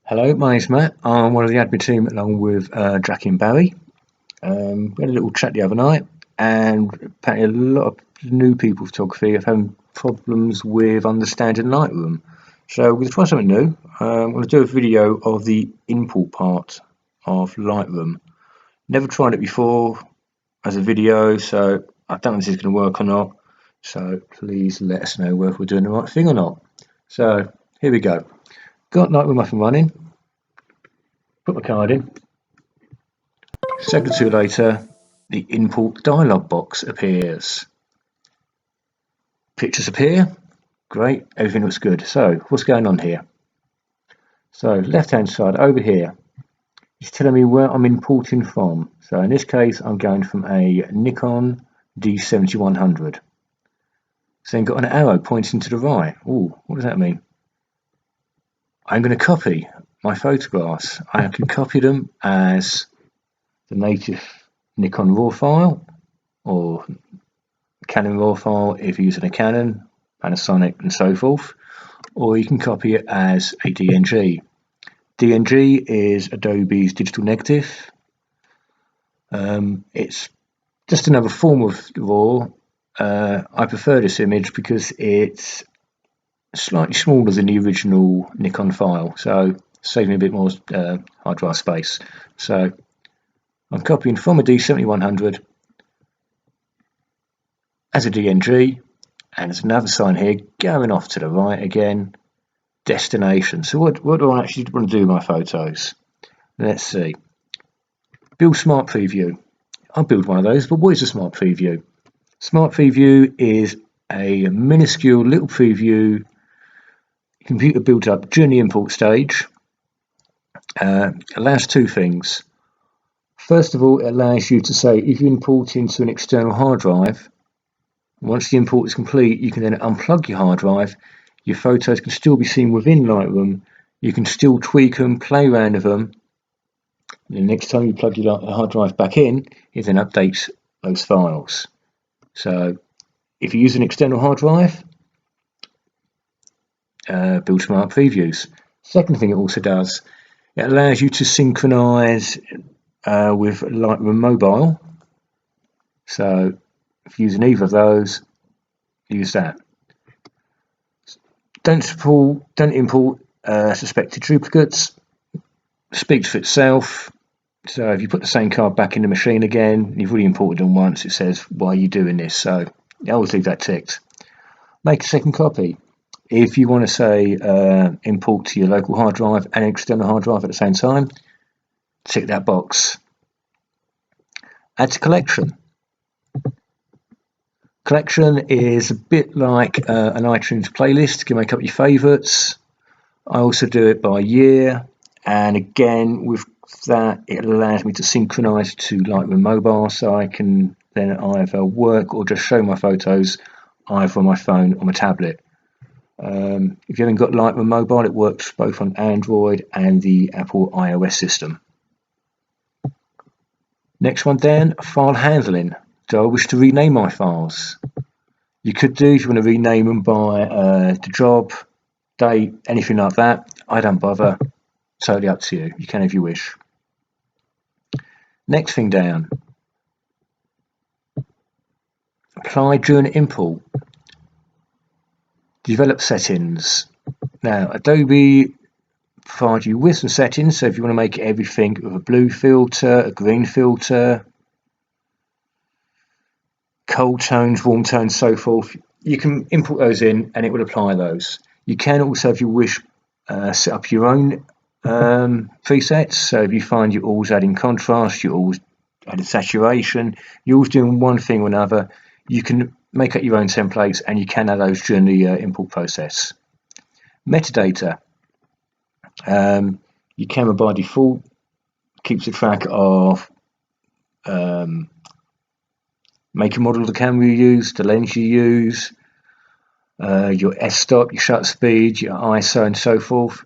Hello, my name's Matt. I'm one of the admin team along with Jackie and Barry. We had a little chat the other night, and apparently a lot of new people photography have having problems with understanding Lightroom. So we're going to try something new. I'm going to do a video of the import part of Lightroom. Never tried it before as a video, so I don't know if this is going to work or not. So please let us know whether we're doing the right thing or not. So here we go. Got Lightroom up and running. Put my card in. A second or two later, the import dialog box appears. Pictures appear. Great, everything looks good. So, what's going on here? So, left hand side over here, it's telling me where I'm importing from. So, in this case, I'm going from a Nikon D7100. So, then got an arrow pointing to the right. Oh, what does that mean? I'm going to copy my photographs. I can copy them as the native Nikon RAW file or Canon RAW file if you're using a Canon, Panasonic and so forth, or you can copy it as a DNG. DNG is Adobe's digital negative. It's just another form of RAW. I prefer this image because it's slightly smaller than the original Nikon file, so saving a bit more hard drive space. So I'm copying from a D7100 as a DNG, and there's another sign here going off to the right again, destination. So what do I actually want to do with my photos? Let's see. Build smart preview. I'll build one of those, but what is a smart preview? Smart preview is a minuscule little preview computer builds up during the import stage. Allows two things. First of all, it allows you to say if you import into an external hard drive, once the import is complete, you can then unplug your hard drive. Your photos can still be seen within Lightroom. You can still tweak them, play around with them. And the next time you plug your hard drive back in, it then updates those files. So if you use an external hard drive, build smart previews. Second thing it also does, it allows you to synchronize with Lightroom Mobile. So if you're using either of those, use that. Don't import suspected duplicates. Speaks for itself. So if you put the same card back in the machine again, you've already imported them once, it says, why are you doing this? So I always leave that ticked. Make a second copy. If you want to say import to your local hard drive and external hard drive at the same time, tick that box. Add to collection. Collection is a bit like an iTunes playlist. You can make up your favorites. I also do it by year, and again with that it allows me to synchronize to Lightroom Mobile, so I can then either work or just show my photos either on my phone or my tablet. If you haven't got Lightroom Mobile, it works both on Android and the Apple iOS system. Next one then, file handling. Do I wish to rename my files? You could do if you want to rename them by the job, date, anything like that. I don't bother. Totally up to you. You can if you wish. Next thing down. Apply during import. Develop settings. Now, Adobe provides you with some settings. So if you want to make everything with a blue filter, a green filter, cold tones, warm tones, so forth, you can import those in and it will apply those. You can also, if you wish, set up your own presets. So if you find you're always adding contrast, you're always adding saturation, you're always doing one thing or another, you can make up your own templates and you can add those during the import process. Metadata. Your camera by default keeps a track of make and model of the camera you use, the lens you use, your f-stop, your shutter speed, your ISO and so forth.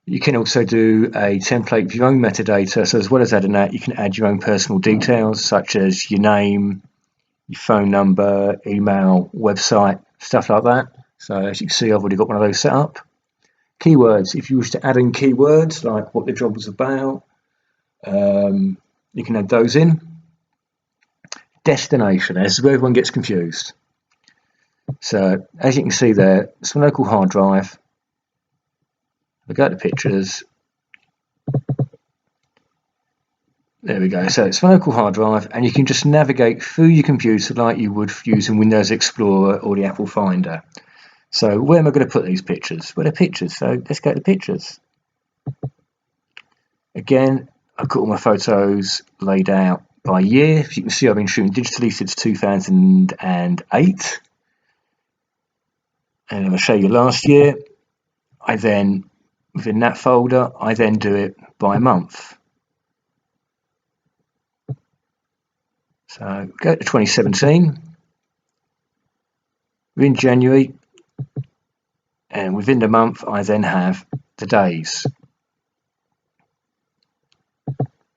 You can also do a template with your own metadata, so as well as adding that, you can add your own personal details such as your name, your phone number, email, website, stuff like that. So as you can see, I've already got one of those set up. Keywords, if you wish to add in keywords like what the job was about, you can add those in. Destination, this is where everyone gets confused. So as you can see there, it's my local hard drive. We go to pictures. There we go. So it's my local hard drive, and you can just navigate through your computer like you would using Windows Explorer or the Apple Finder. So where am I going to put these pictures? Well, they're pictures, so let's go to pictures. Again, I've got all my photos laid out by year. As you can see, I've been shooting digitally since 2008. And I'll show you last year. I then, within that folder, I then do it by month. So go to 2017. We're in January. And within the month, I then have the days.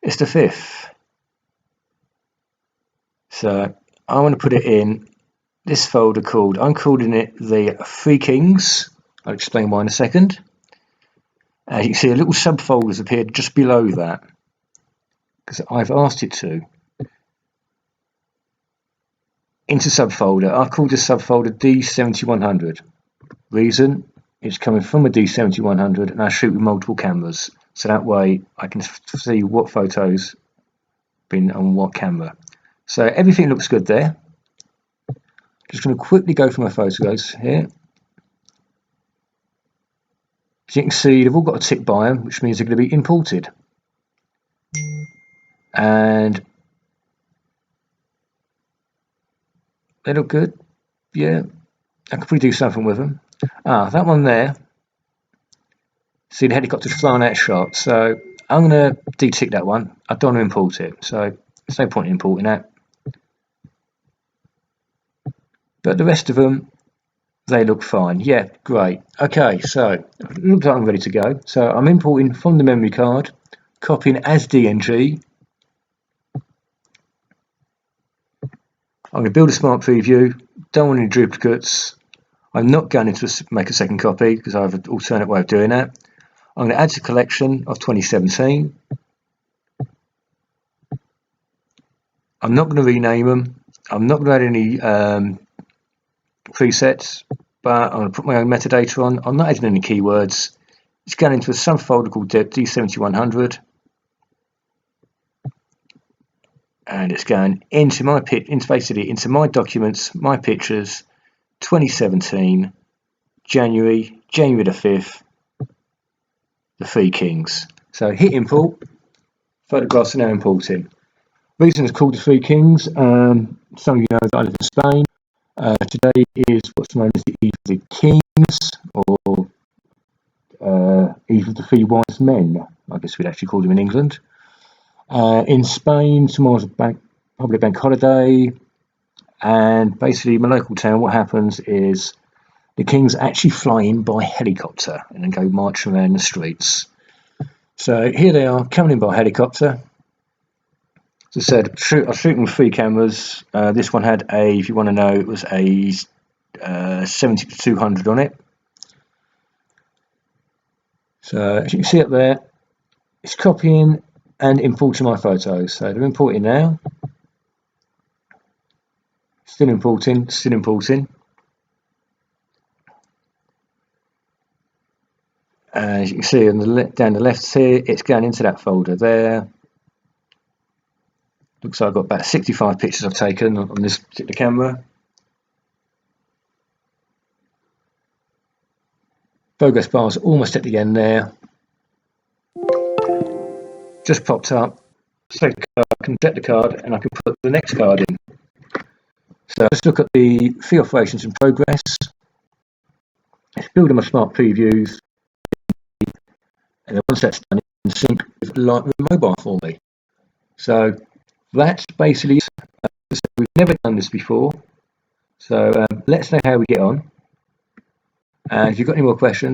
It's the 5th. So I want to put it in this folder called, I'm calling it the Three Kings. I'll explain why in a second. As you can see, a little subfolders appeared just below that because I've asked it to. Into subfolder, I've called this subfolder D7100. Reason, it's coming from a D7100 and I shoot with multiple cameras. So that way I can see what photos been on what camera. So everything looks good there. Just going to quickly go through my photos here. As you can see, they've all got a tick by them, which means they're going to be imported. And they look good. Yeah, I could probably do something with them. That one there. See the helicopter's flying out shot. So I'm going to de-tick that one. I don't want to import it. So there's no point in importing that. But the rest of them, they look fine. Yeah, great. Okay, so it looks like I'm ready to go. So I'm importing from the memory card, copying as DNG. I'm going to build a smart preview. Don't want any duplicates. I'm not going to make a second copy because I have an alternate way of doing that. I'm going to add to the collection of 2017. I'm not going to rename them. I'm not going to add any presets, but I'm going to put my own metadata on. I'm not adding any keywords. It's going into a subfolder called D7100. And it's going into my into my documents, my pictures, 2017, January the 5th, the Three Kings. So hit import, photographs are now importing. Reason it's called the Three Kings, some of you know that I live in Spain. Today is what's known as the Eve of the Kings, or Eve of the Three Wise Men, I guess we'd actually call them in England. In Spain, tomorrow's a public bank holiday, and basically my local town, what happens is the kings actually fly in by helicopter and then go marching around the streets. So here they are coming in by helicopter. As I said, I was shooting with 3 cameras. This one had a, if you want to know, it was a 70-200 on it. So as you can see up there, it's copying and importing my photos. So they're importing now. Still importing, still importing. As you can see on the down the left here, it's going into that folder there. Looks like I've got about 65 pictures I've taken on this particular camera. Progress bar's almost at the end there. Just popped up. Select the card, I can set the card, and I can put the next card in. So let's look at the 3 operations in progress. It's building my smart previews, and then once that's done, it can sync with Lightroom mobile for me. So that's basically it. We've never done this before, so let's know how we get on. And if you've got any more questions,